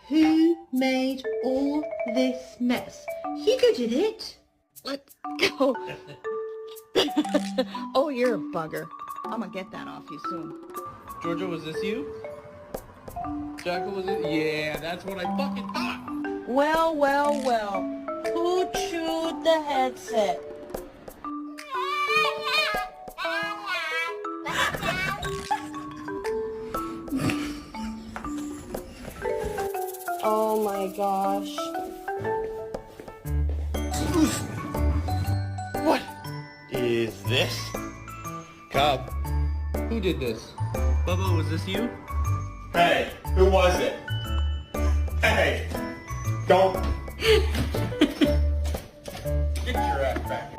Who made all this mess? Hugo did it. Let go. Oh, you're a bugger. I'm gonna get that off you soon. Georgia, was this you? Jacka, was it? Yeah, that's what I fucking thought. Well, well, well. Who chewed the headset? Oh my gosh. What is this? Cub, who did this? Bubba, was this you? Hey, who was it? Hey, don't